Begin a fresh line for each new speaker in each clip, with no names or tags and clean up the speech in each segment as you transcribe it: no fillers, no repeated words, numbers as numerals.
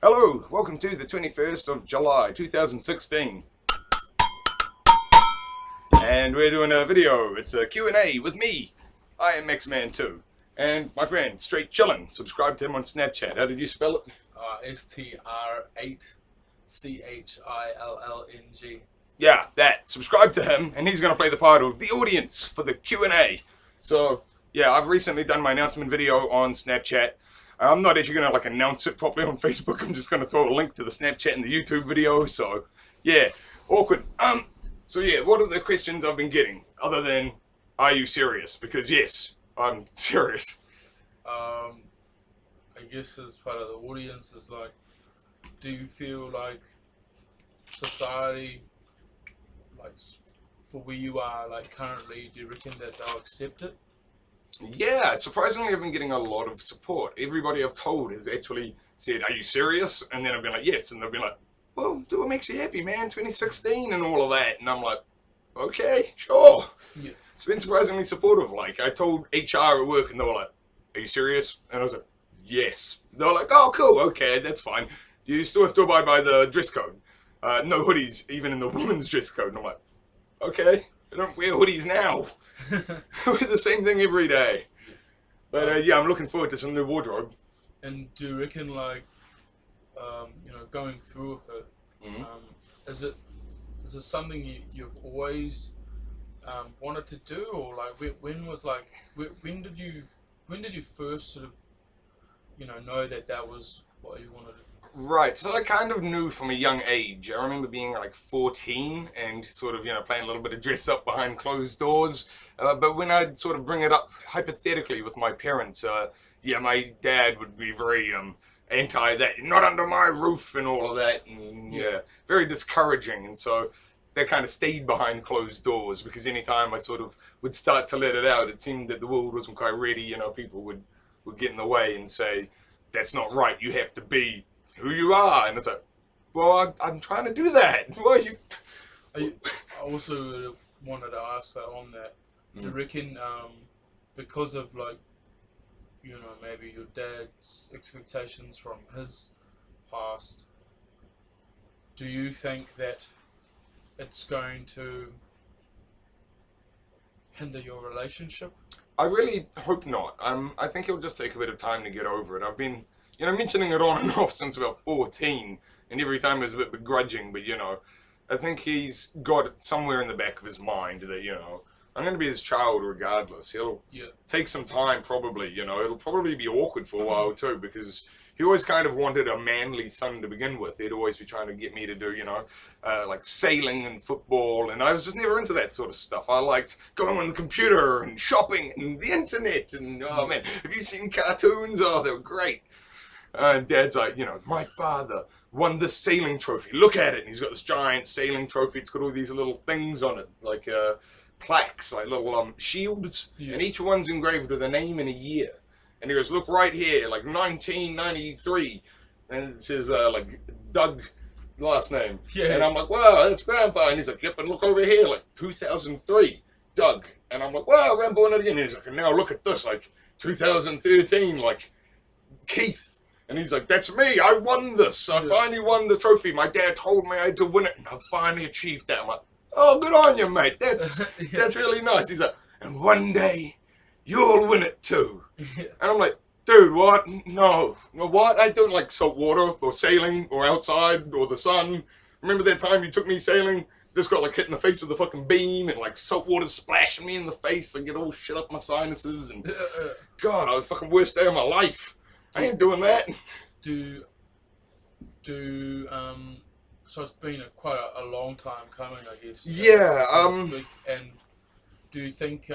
Hello, welcome to the 21st of July 2016. And we're doing a video. It's a Q&A with me. I am X-Man2. And my friend, Straight Chillin'. Subscribe to him on Snapchat. How did you spell it?
STR8CHILLNG.
Yeah, that. Subscribe to him, and he's going to play the part of the audience for the Q&A. So, yeah, I've recently done my announcement video on Snapchat. I'm not actually going to announce it properly on Facebook. I'm just going to throw a link to the Snapchat and the YouTube video. So, yeah, awkward. So yeah, what are the questions I've been getting other than, are you serious? Because yes, I'm serious.
I guess as part of the audience is do you feel like society, for where you are currently, do you reckon that they'll accept it?
Yeah, surprisingly I've been getting a lot of support. Everybody I've told has actually said, are you serious? And then I've been like, yes. And they've been like, well, do what makes you happy, man, 2016 and all of that. And I'm like, okay, sure.
Yeah.
It's been surprisingly supportive. I told HR at work and they were like, are you serious? And I was like, yes. They were like, oh, cool, okay, that's fine. You still have to abide by the dress code. No hoodies, even in the women's dress code. And I'm like, okay, I don't wear hoodies now. I wear the same thing every day. But yeah, I'm looking forward to some new wardrobe.
And do you reckon, going through with it, is it something you've always wanted to do, or when did you first sort of know that was what you wanted to do?
Right, so I kind of knew from a young age. I remember being 14 and sort of, playing a little bit of dress up behind closed doors. But when I'd sort of bring it up hypothetically with my parents, yeah, my dad would be very anti that, not under my roof and all of that. And yeah, very discouraging. And so that kind of stayed behind closed doors, because anytime I sort of would start to let it out, it seemed that the world wasn't quite ready. People would get in the way and say, that's not right, you have to be who you are. And it's like, well, I'm trying to do that. Why are you...
I also wanted to ask that on that. Do you reckon, because of maybe your dad's expectations from his past, do you think that it's going to hinder your relationship?
I really hope not. I think it'll just take a bit of time to get over it. I've been mentioning it on and off since about 14, and every time it was a bit begrudging, but I think he's got it somewhere in the back of his mind that, I'm going to be his child regardless. He'll take some time probably, it'll probably be awkward for a while too, because he always kind of wanted a manly son to begin with. He'd always be trying to get me to do, sailing and football, and I was just never into that sort of stuff. I liked going on the computer and shopping and the internet, and oh man, have you seen cartoons? Oh, they were great. And Dad's like, my father won this sailing trophy. Look at it. And he's got this giant sailing trophy. It's got all these little things on it, plaques, little shields. Yeah. And each one's engraved with a name and a year. And he goes, look right here, 1993. And it says, Doug last name. Yeah. And I'm like, wow, that's Grandpa. And he's like, yep, and look over here, 2003, Doug. And I'm like, wow, Grandpa won it again. And he's like, and now look at this, 2013, Keith. And he's like, that's me, I won this. I finally won the trophy. My dad told me I had to win it, and I finally achieved that. I'm like, oh, good on you, mate. That's really nice. He's like, and one day, you'll win it too. And I'm like, dude, what? No. What? I don't like salt water, or sailing, or outside, or the sun. Remember that time you took me sailing? Just got hit in the face with a fucking beam, and salt water splashing me in the face. I get all shit up my sinuses, and God, the fucking worst day of my life. I ain't doing that.
So it's been quite a long time coming, I guess.
Yeah.
And do you think,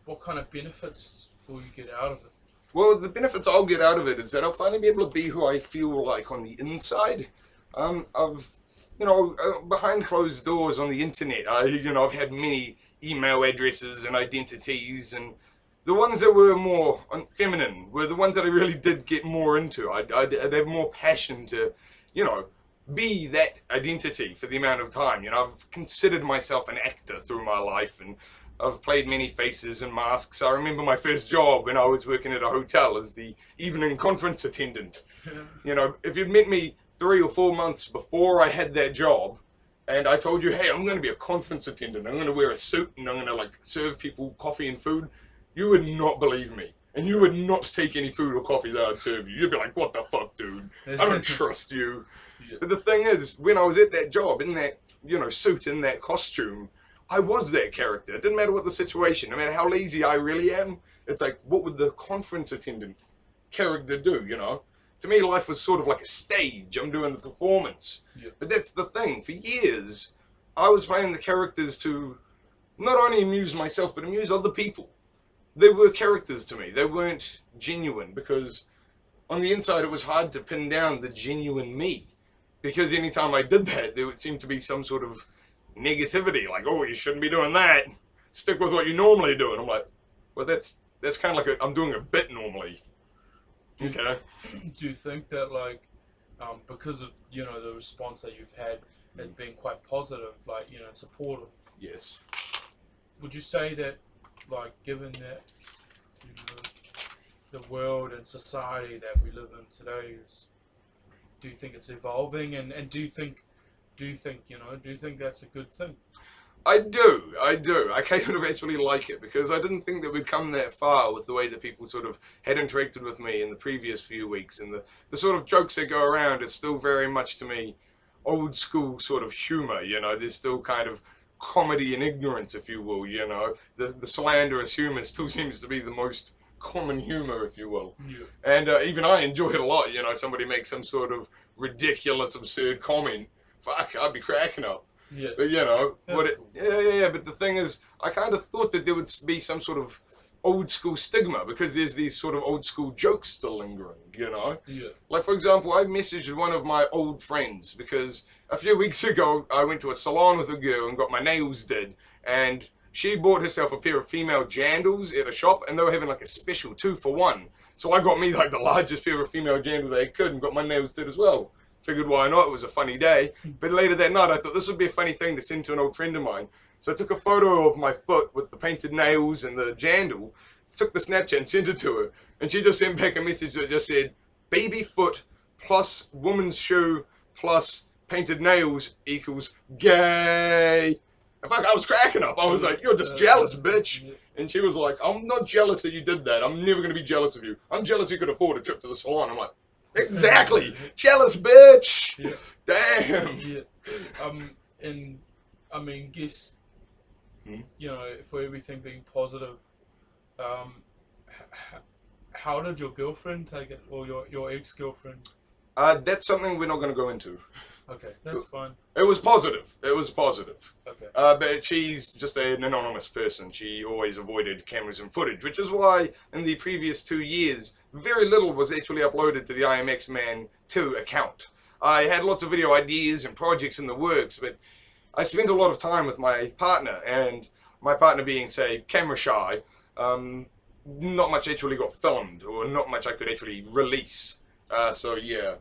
what kind of benefits will you get out of it?
Well, the benefits I'll get out of it is that I'll finally be able to be who I feel like on the inside. Behind closed doors on the internet, I've had many email addresses and identities, and the ones that were more feminine were the ones that I really did get more into. I'd have more passion to, be that identity for the amount of time. I've considered myself an actor through my life, and I've played many faces and masks. I remember my first job when I was working at a hotel as the evening conference attendant. You know, if you'd met me 3 or 4 months before I had that job, and I told you, hey, I'm going to be a conference attendant, I'm going to wear a suit, and I'm going to, like, serve people coffee and food, you would not believe me. And you would not take any food or coffee that I'd serve you. You'd be like, what the fuck, dude? I don't trust you.
Yeah.
But the thing is, when I was at that job, in that, suit, in that costume, I was that character. It didn't matter what the situation, no matter how lazy I really am. It's like, what would the conference attendant character do, To me, life was sort of like a stage. I'm doing the performance.
Yeah.
But that's the thing. For years, I was playing the characters to not only amuse myself, but amuse other people. They were characters to me. They weren't genuine, because on the inside it was hard to pin down the genuine me. Because anytime I did that, there would seem to be some sort of negativity, like, oh, you shouldn't be doing that. Stick with what you normally do. And I'm like, well, that's kind of like I'm doing a bit normally. Okay.
Do you think that, like, because of, the response that you've had has been quite positive, like, and supportive?
Yes.
Would you say that, like, given that, the world and society that we live in today do you think it's evolving, and do you think that's a good thing?
I do. I kind of actually like it, because I didn't think that we'd come that far with the way that people sort of had interacted with me in the previous few weeks, and the sort of jokes that go around. It's still very much, to me, old school sort of humor. There's still kind of comedy and ignorance, if you will. The slanderous humor still seems to be the most common humor, if you will.
Yeah.
And even I enjoy it a lot. Somebody makes some sort of ridiculous, absurd comment. Fuck, I'd be cracking up.
Yeah.
But
That's cool.
yeah. But the thing is, I kind of thought that there would be some sort of old school stigma, because there's these sort of old school jokes still lingering.
Yeah.
Like, for example, I messaged one of my old friends because a few weeks ago I went to a salon with a girl and got my nails did, and she bought herself a pair of female jandals at a shop, and they were having like a special 2-for-1. So I got me like the largest pair of female jandals they could and got my nails did as well. Figured why not, it was a funny day. But later that night I thought this would be a funny thing to send to an old friend of mine. So I took a photo of my foot with the painted nails and the jandal, took the Snapchat and sent it to her. And she just sent back a message that just said, baby foot plus woman's shoe plus painted nails equals gay. In fact, I was cracking up. I was like, you're just jealous, bitch. And she was like, I'm not jealous that you did that. I'm never going to be jealous of you. I'm jealous you could afford a trip to the salon. I'm like, exactly. Jealous, bitch.
Yeah.
Damn.
Yeah. And I mean, guess, for everything being positive, how did your girlfriend take it, or your ex-girlfriend?
That's something we're not going to go into.
Okay, that's fine.
It was positive.
Okay.
But she's just an anonymous person. She always avoided cameras and footage, which is why in the previous 2 years, very little was actually uploaded to the IMX Man 2 account. I had lots of video ideas and projects in the works, but I spent a lot of time with my partner, and my partner being, say, camera shy, not much actually got filmed, or not much I could actually release. So yeah,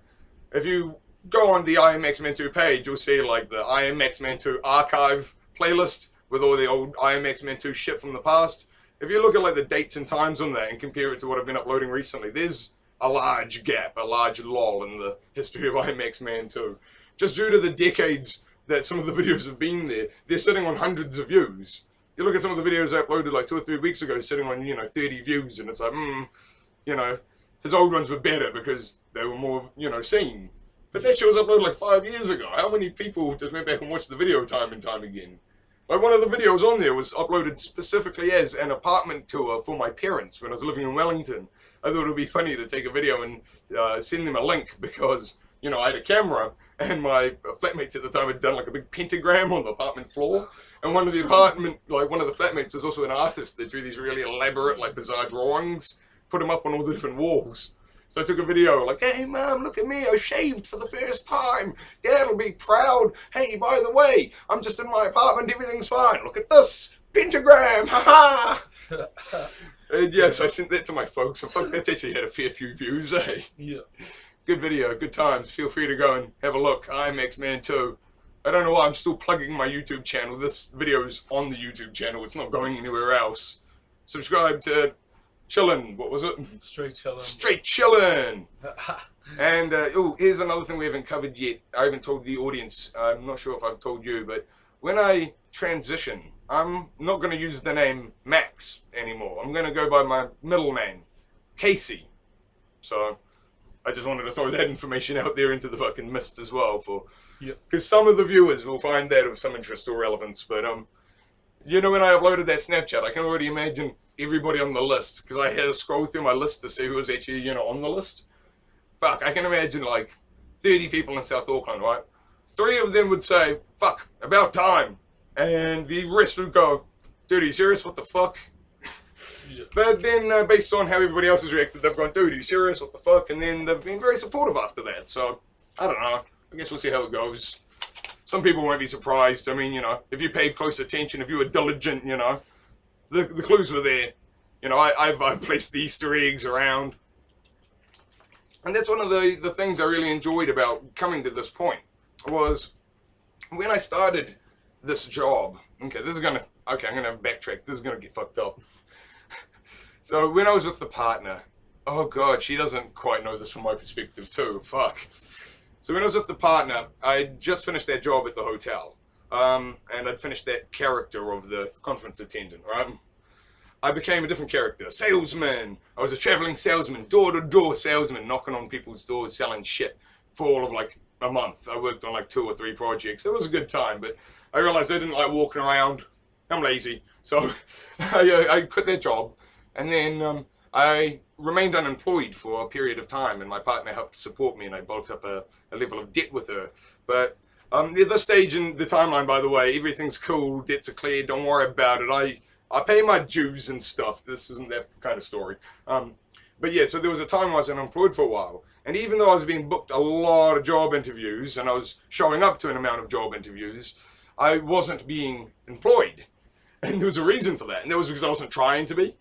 if you go on the IMX Man 2 page, you'll see like the IMX Man 2 archive playlist with all the old IMX Man 2 shit from the past. If you look at like the dates and times on that and compare it to what I've been uploading recently, there's a large gap, a large lull in the history of IMX Man 2. Just due to the decades that some of the videos have been there, they're sitting on hundreds of views. You look at some of the videos I uploaded like 2 or 3 weeks ago, sitting on, 30 views, and it's like, his old ones were better because they were more, seen. But that shit was uploaded like 5 years ago. How many people just went back and watched the video time and time again? Like, one of the videos on there was uploaded specifically as an apartment tour for my parents when I was living in Wellington. I thought it would be funny to take a video and send them a link because, I had a camera and my flatmates at the time had done like a big pentagram on the apartment floor. And one of the flatmates was also an artist that drew these really elaborate, like, bizarre drawings, put them up on all the different walls. So I took a video like, hey mom, look at me, I shaved for the first time. Dad'll be proud. Hey, by the way, I'm just in my apartment, everything's fine. Look at this, pentagram, haha. And yes, I sent that to my folks. And fuck, that's actually had a fair few views, eh?
Yeah.
Good video, good times. Feel free to go and have a look. IMX Man 2. I don't know why I'm still plugging my YouTube channel. This video's on the YouTube channel. It's not going anywhere else. Subscribe to Chillin'. What was it?
Straight chillin'.
Straight Chillin'. And here's another thing we haven't covered yet. I haven't told the audience. I'm not sure if I've told you, but when I transition, I'm not going to use the name Max anymore. I'm going to go by my middle name, Casey. So I just wanted to throw that information out there into the fucking mist as well, because some of the viewers will find that of some interest or relevance. But you know, when I uploaded that Snapchat, I can already imagine everybody on the list, because I had to scroll through my list to see who was actually, you know, on the list. Fuck, I can imagine like 30 people in South Auckland, right? 3 of them would say, fuck, about time. And the rest would go, dude, are you serious? What the fuck?
Yeah.
But then, based on how everybody else has reacted, they've gone, dude, are you serious? What the fuck? And then they've been very supportive after that. So, I don't know. I guess we'll see how it goes. Some people won't be surprised. I mean, you know, if you paid close attention, if you were diligent, you know, the clues were there. You know, I've placed the Easter eggs around. And that's one of the things I really enjoyed about coming to this point, was when I started this job. Okay, I'm gonna backtrack. This is gonna get fucked up. So when I was with the partner, oh god, she doesn't quite know this from my perspective too. Fuck. So when I was with the partner, I just finished that job at the hotel, and I'd finished that character of the conference attendant, right? I became a different character, salesman. I was a traveling salesman, door-to-door salesman, knocking on people's doors, selling shit for all of like a month. I worked on like 2 or 3 projects. It was a good time, but I realized I didn't like walking around. I'm lazy, so I quit that job, and then I remained unemployed for a period of time, and my partner helped support me, and I built up a level of debt with her. But at this stage in the timeline, by the way, everything's cool, debts are cleared, don't worry about it. I pay my dues and stuff. This isn't that kind of story. But yeah, so there was a time I was unemployed for a while, and even though I was being booked a lot of job interviews, and I was showing up to an amount of job interviews, I wasn't being employed. And there was a reason for that, and that was because I wasn't trying to be.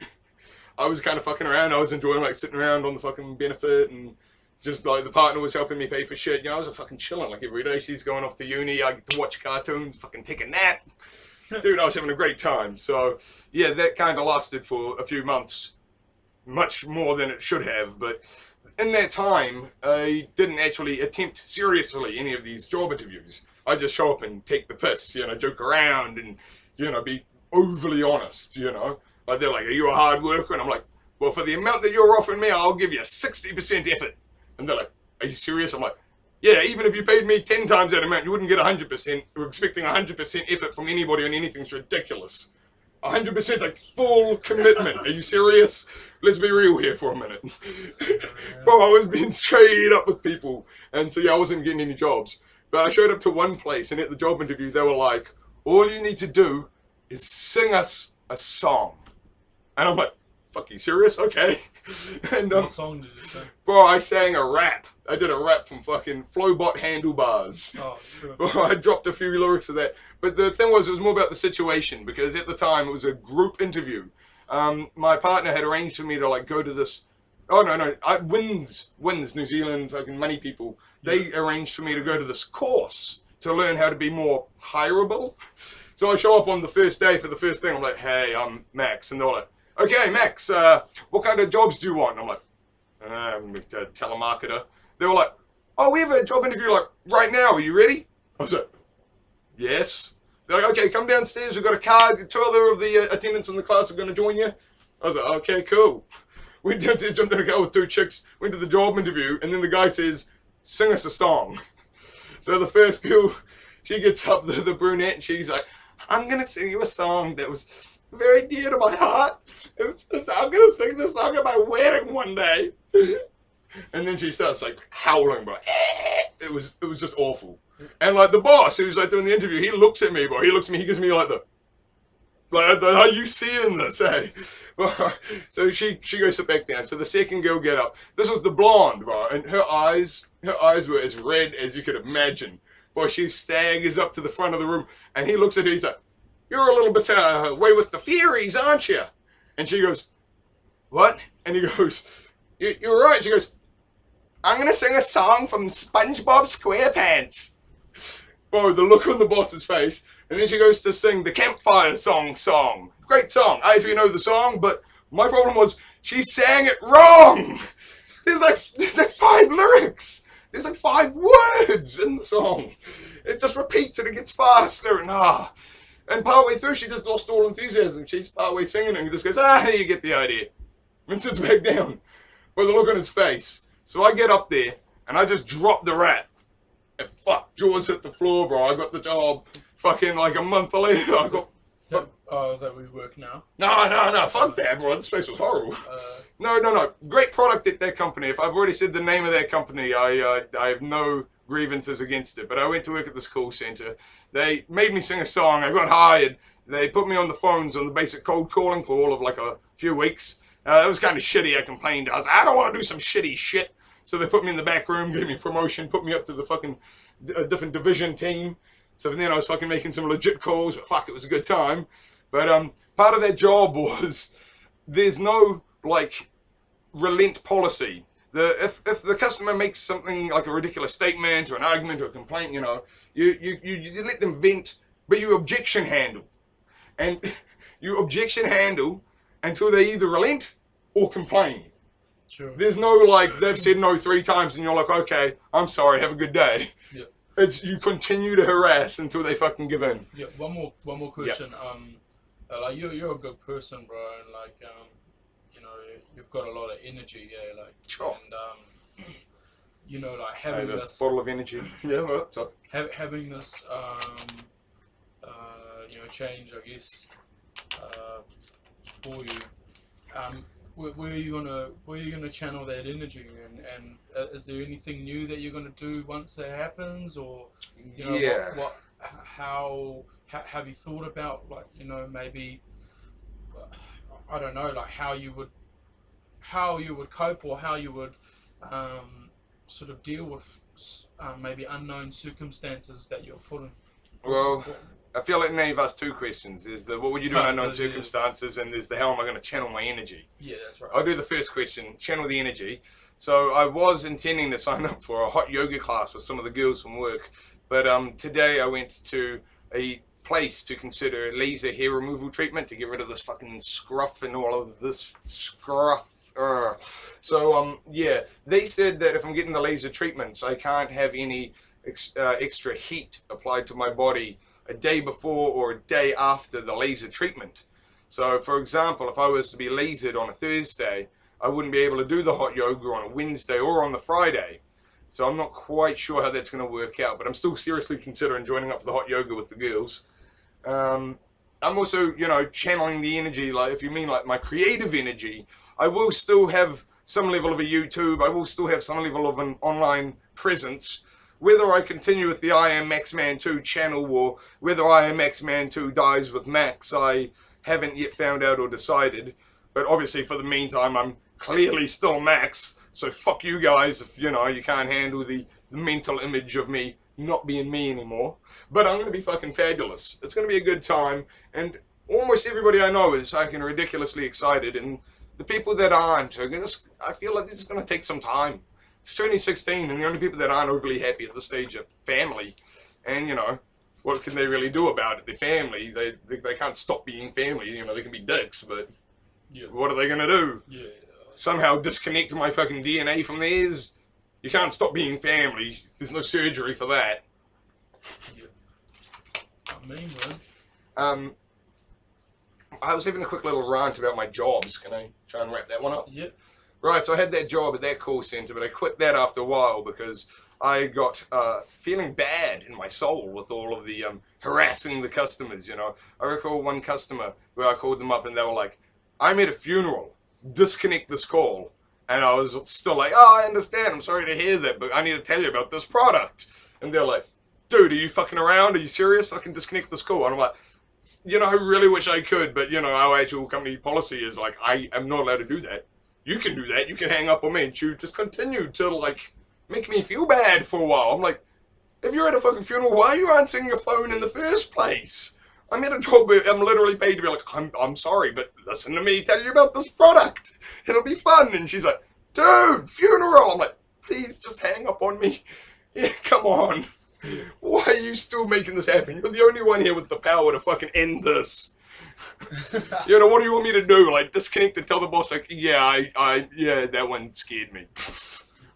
I was kind of fucking around. I was enjoying like sitting around on the fucking benefit, and just like the partner was helping me pay for shit. You know, I was fucking chilling like every day. She's going off to uni. I get to watch cartoons, fucking take a nap. Dude, I was having a great time. So yeah, that kind of lasted for a few months, much more than it should have. But in that time, I didn't actually attempt seriously any of these job interviews. I just show up and take the piss, you know, joke around and, you know, be overly honest, you know. Like, they're like, are you a hard worker? And I'm like, well, for the amount that you're offering me, I'll give you 60% effort. And they're like, are you serious? I'm like, yeah, even if you paid me 10 times that amount, you wouldn't get 100%. We're expecting 100% effort from anybody on anything's ridiculous. 100% like full commitment. Are you serious? Let's be real here for a minute. Bro, I was being straight up with people. And so yeah, I wasn't getting any jobs. But I showed up to one place, and at the job interview, they were like, all you need to do is sing us a song. And I'm like, fuck, you serious? Okay. And
What song did you sing?
bro, I sang a rap. I did a rap from fucking Flowbot Handlebars.
Oh, sure.
Bro, I dropped a few lyrics of that. But the thing was, it was more about the situation, because at the time, it was a group interview. My partner had arranged for me to like go to this... Oh, no. Wins, New Zealand, fucking money people. They arranged for me to go to this course to learn how to be more hireable. So I show up on the first day for the first thing. I'm like, hey, I'm Max. And they're like, okay, Max, what kind of jobs do you want? And I'm like, I'm a telemarketer. They were like, oh, we have a job interview like right now. Are you ready? I was like, yes. They're like, okay, come downstairs. We've got a car. 2 other of the attendants in the class are going to join you. I was like, okay, cool. Went downstairs, jumped in a car with 2 chicks, went to the job interview, and then the guy says, sing us a song. So the first girl, she gets up, the brunette, and she's like, I'm going to sing you a song that was very dear to my heart. I'm going to sing this song at my wedding one day. And then she starts like howling, bro. It was just awful. And like the boss who's like doing the interview, he looks at me, bro. He looks at me, he gives me like are you seeing this, eh? So she goes sit back down. So the second girl get up. This was the blonde, bro, and her eyes were as red as you could imagine. Boy, she staggers up to the front of the room, and he looks at her, he's like, you're a little bit away with the fairies, aren't you? And she goes, what? And he goes, you're right. She goes, I'm going to sing a song from SpongeBob SquarePants. bro, the look on the boss's face. And then she goes to sing the Campfire song. Great song. I actually know the song, but my problem was she sang it wrong. There's like 5 lyrics. There's like 5 words in the song. It just repeats and it gets faster and partway through she just lost all enthusiasm. She's partway singing and just goes, you get the idea. And sits back down with a look on his face. So I get up there and I just drop the rat. And fuck, jaws hit the floor, bro. I got the job fucking like a month later. I got...
Is that where you work now?
No, fuck that, bro. This place was horrible. No. Great product at that company. If I've already said the name of that company, I have no grievances against it. But I went to work at this call center. They made me sing a song. I got hired. They put me on the phones on the basic cold calling for all of like a few weeks. It was kind of shitty. I complained. I was like, I don't want to do some shitty shit. So they put me in the back room, gave me a promotion, put me up to the fucking different division team. So then I was fucking making some legit calls. But fuck, it was a good time. But part of that job was there's no like relent policy. If the customer makes something like a ridiculous statement or an argument or a complaint, you let them vent, but you objection handle, and you objection handle until they either relent or complain.
Sure.
There's no like they've said no 3 times and you're like, okay, I'm sorry, have a good day.
Yeah.
It's you continue to harass until they fucking give in.
Yeah. One more question.
Yeah.
Like you're a good person, bro, and like you've got a lot of energy, yeah, like
Sure.
And like having this
bottle of energy. Yeah, well, so.
having this change, I guess, for you. Where are you gonna channel that energy, and is there anything new that you're gonna do once that happens, or
Yeah.
how have you thought about like maybe I don't know, like how you would cope, or how you would sort of deal with maybe unknown circumstances that you're put in?
Well, I feel like now you've asked 2 questions. There's the what would you do in unknown
Yeah.
circumstances, and there's the how am I going to channel my energy.
Yeah, that's right.
I'll do the first question, channel the energy. So I was intending to sign up for a hot yoga class with some of the girls from work, but today I went to a place to consider laser hair removal treatment to get rid of this fucking scruff and all of this scruff. So yeah, they said that if I'm getting the laser treatments, I can't have any extra heat applied to my body a day before or a day after the laser treatment. So for example, if I was to be lasered on a Thursday, I wouldn't be able to do the hot yoga on a Wednesday or on the Friday. So I'm not quite sure how that's going to work out, but I'm still seriously considering joining up for the hot yoga with the girls. I'm also, channeling the energy, like if you mean like my creative energy, I will still have some level of a YouTube, I will still have some level of an online presence. Whether I continue with the I Am Max Man 2 channel or whether I Am Max Man 2 dies with Max, I haven't yet found out or decided. But obviously for the meantime, I'm clearly still Max. So fuck you guys if, you can't handle the mental image of me not being me anymore. But I'm going to be fucking fabulous. It's going to be a good time. And almost everybody I know is fucking ridiculously excited. And the people that aren't, I feel like it's going to take some time. It's 2016, and the only people that aren't overly happy at this stage are family. And, what can they really do about it? They're family. They can't stop being family. They can be dicks, but
Yeah.
what are they going to do?
Yeah.
Somehow disconnect my fucking DNA from theirs? You can't stop being family. There's no surgery for that.
Yeah. I mean, man.
I was having a quick little rant about my jobs. Can I try and wrap that one up?
Yep.
Right, so I had that job at that call centre, but I quit that after a while because I got feeling bad in my soul with all of the harassing the customers, I recall one customer where I called them up and they were like, I'm at a funeral, disconnect this call. And I was still like, I understand, I'm sorry to hear that, but I need to tell you about this product. And they're like, dude, are you fucking around? Are you serious? Fucking disconnect this call. And I'm like, I really wish I could, but our actual company policy is like, I am not allowed to do that. You can do that. You can hang up on me and you just continue to like make me feel bad for a while. I'm like, if you're at a fucking funeral, why are you answering your phone in the first place? I'm at a job where I'm literally paid to be like, I'm sorry, but listen to me tell you about this product. It'll be fun. And she's like, dude, funeral. I'm like, please just hang up on me. Yeah, come on. Why are you still making this happen? You're the only one here with the power to fucking end this. You know, what do you want me to do? Like, disconnect and tell the boss, like, yeah, yeah, that one scared me.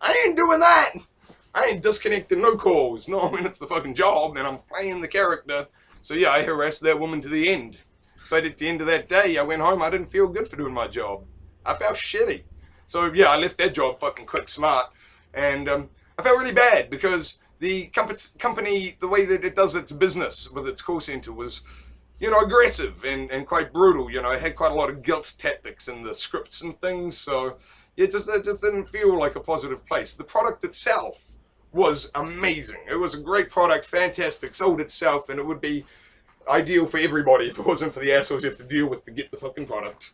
I ain't doing that. I ain't disconnecting no calls. No, I mean, it's the fucking job, and I'm playing the character. So yeah, I harassed that woman to the end. But at the end of that day, I went home, I didn't feel good for doing my job. I felt shitty. So yeah, I left that job fucking quick smart. And I felt really bad because the company, the way that it does its business with its call center was, you know, aggressive and quite brutal. You know, it had quite a lot of guilt tactics in the scripts and things. So yeah, it just didn't feel like a positive place. The product itself was amazing. It was a great product, fantastic, sold itself, and it would be ideal for everybody if it wasn't for the assholes you have to deal with to get the fucking product.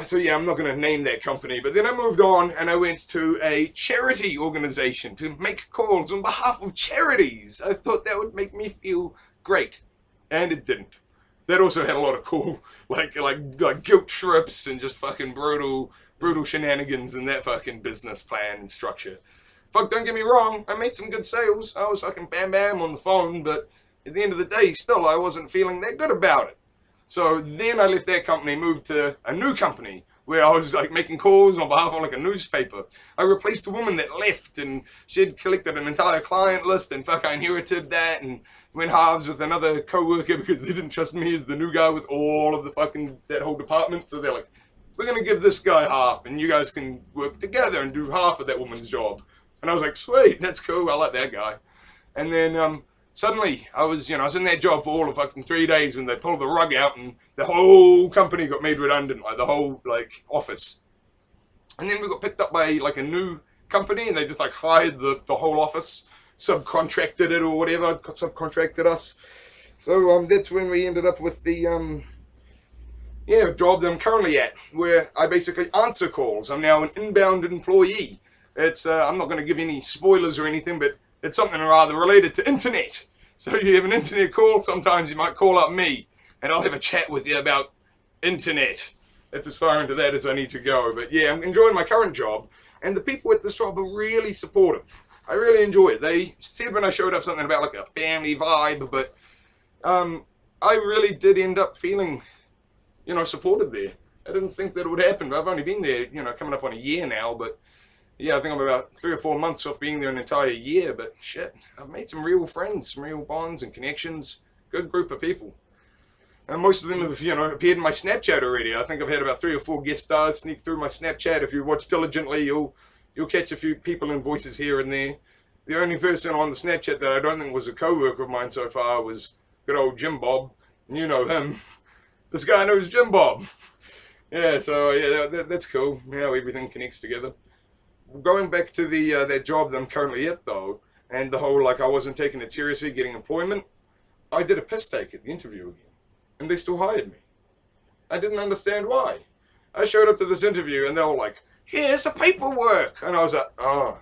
So yeah, I'm not going to name that company, but then I moved on and I went to a charity organization to make calls on behalf of charities. I thought that would make me feel great, and it didn't. That also had a lot of cool, like guilt trips and just fucking brutal shenanigans in that fucking business plan and structure. Fuck, don't get me wrong, I made some good sales. I was fucking bam bam on the phone, but at the end of the day, still, I wasn't feeling that good about it. So then I left that company, moved to a new company where I was like making calls on behalf of like a newspaper. I replaced a woman that left, and she had collected an entire client list, and fuck, I inherited that and went halves with another co-worker because they didn't trust me as the new guy with all of the fucking, that whole department. So they're like, we're going to give this guy half and you guys can work together and do half of that woman's job. And I was like, sweet, that's cool, I like that guy. And then suddenly I was in that job for all of fucking 3 days when they pulled the rug out and the whole company got made redundant, like the whole like office. And then we got picked up by like a new company and they just like hired the whole office, subcontracted it or whatever, subcontracted us. So that's when we ended up with the job that I'm currently at, where I basically answer calls. I'm now an inbound employee. It's I'm not going to give any spoilers or anything, but it's something rather related to internet. So you have an internet call, sometimes you might call up me, and I'll have a chat with you about internet. That's as far into that as I need to go. But yeah, I'm enjoying my current job, and the people at this job are really supportive. I really enjoy it. They said when I showed up something about like a family vibe, but I really did end up feeling, supported there. I didn't think that it would happen. I've only been there, coming up on a year now, but yeah, I think I'm about 3 or 4 months off being there an entire year, but shit, I've made some real friends, some real bonds and connections, good group of people. And most of them have, appeared in my Snapchat already. I think I've had about 3 or 4 guest stars sneak through my Snapchat. If you watch diligently, you'll catch a few people and voices here and there. The only person on the Snapchat that I don't think was a co-worker of mine so far was good old Jim Bob. You know him. This guy knows Jim Bob. Yeah, so yeah, that's cool. Everything connects together. Going back to the that job that I'm currently at though, and the whole I wasn't taking it seriously getting employment, I did a piss take at the interview again, and they still hired me. I didn't understand why. I showed up to this interview and they were like, here's the paperwork, and I was like, oh,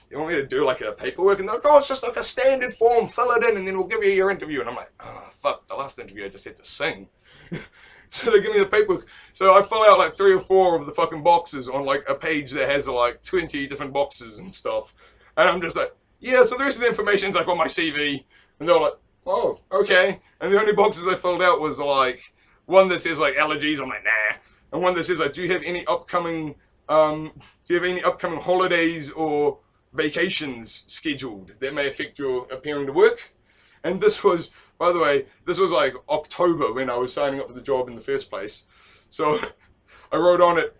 you want me to do like a paperwork? And they're like, oh, it's just like a standard form, fill it in and then we'll give you your interview. And I'm like, oh fuck, the last interview I just had to sing. So they give me the paperwork. So I fill out like 3 or 4 of the fucking boxes on like a page that has like 20 different boxes and stuff. And I'm just like, yeah, so the rest of the information's like on my CV. And they're like, oh, okay. And the only boxes I filled out was like one that says like allergies. I'm like, nah. And one that says like, do you have any upcoming holidays or vacations scheduled that may affect your appearing to work? And this was, by the way, like October when I was signing up for the job in the first place. So I wrote on it,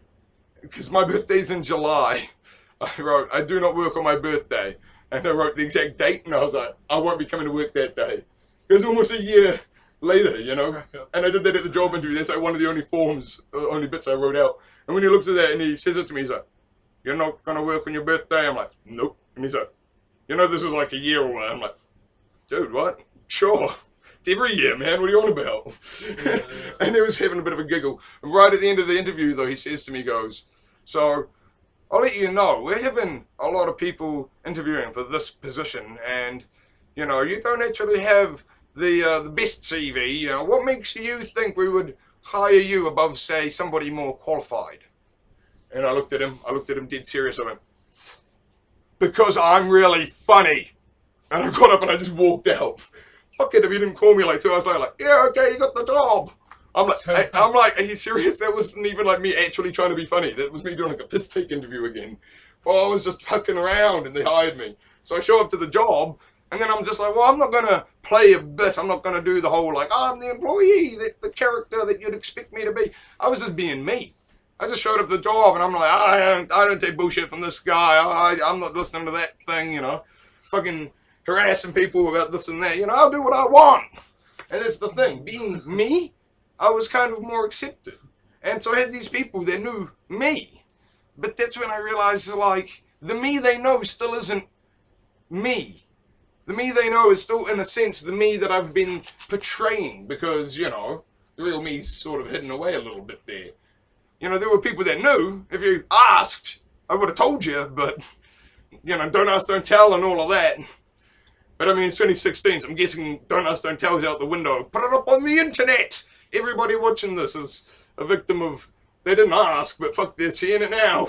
because my birthday's in July, I wrote, I do not work on my birthday. And I wrote the exact date and I was like, I won't be coming to work that day. It was almost a year later, And I did that at the job interview. That's like one of the only bits I wrote out. And when he looks at that and he says it to me, he's like, you're not going to work on your birthday? I'm like, nope. And he's like, this is like a year away. I'm like, dude, what? Sure. It's every year, man. What are you on about? Yeah. And he was having a bit of a giggle. And right at the end of the interview, though, he says to me, so I'll let you know, we're having a lot of people interviewing for this position, and, you don't actually have the best CV. What makes you think we would hire you above, say, somebody more qualified? And I looked at him dead serious. I went, because I'm really funny. And I got up and I just walked out. Fuck it if you didn't call me like 2 hours later, like, yeah, okay, you got the job. I'm like, are you serious? That wasn't even like me actually trying to be funny. That was me doing like a piss take interview again. Well, I was just fucking around and they hired me. So I show up to the job and then I'm just like, well, I'm not going to play a bit. I'm not going to do the whole like, I'm the employee, the character that you'd expect me to be. I was just being me. I just showed up to the job and I'm like, I don't take bullshit from this guy. I'm not listening to that thing, you know. Fucking harassing people about this and that. You know, I'll do what I want. And it's the thing. Being me, I was kind of more accepted. And so I had these people that knew me. But that's when I realized, like, the me they know still isn't me. The me they know is still, in a sense, the me that I've been portraying. Because, you know, the real me's sort of hidden away a little bit there. You know, there were people that knew. If you asked, I would have told you. But, you know, don't ask, don't tell and all of that. But I mean, it's 2016, so I'm guessing don't ask, don't tell's out the window. Put it up on the internet! Everybody watching this is a victim of, they didn't ask, but fuck, they're seeing it now.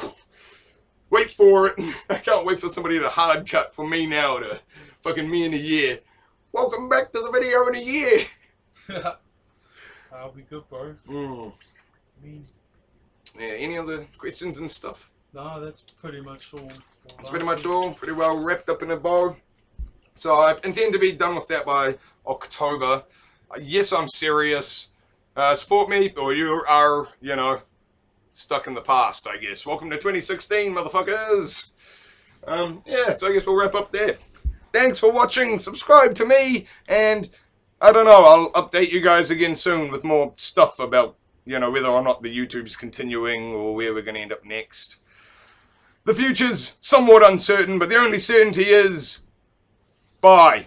Wait for it. I can't wait for somebody to hard cut for me now to fucking me in a year. Welcome back to the video in a year.
I'll be good, bro. I mean,
yeah, any other questions and stuff?
No, that's pretty much all.
That's pretty much all. Pretty well wrapped up in a bow. So I intend to be done with that by October. Yes, I'm serious. Support me, or you are, you know, stuck in the past, I guess. Welcome to 2016, motherfuckers. Yeah, so I guess we'll wrap up there. Thanks for watching. Subscribe to me, and I don't know, I'll update you guys again soon with more stuff about, you know, whether or not the YouTube's continuing or where we're going to end up next. The future's somewhat uncertain, but the only certainty is... bye.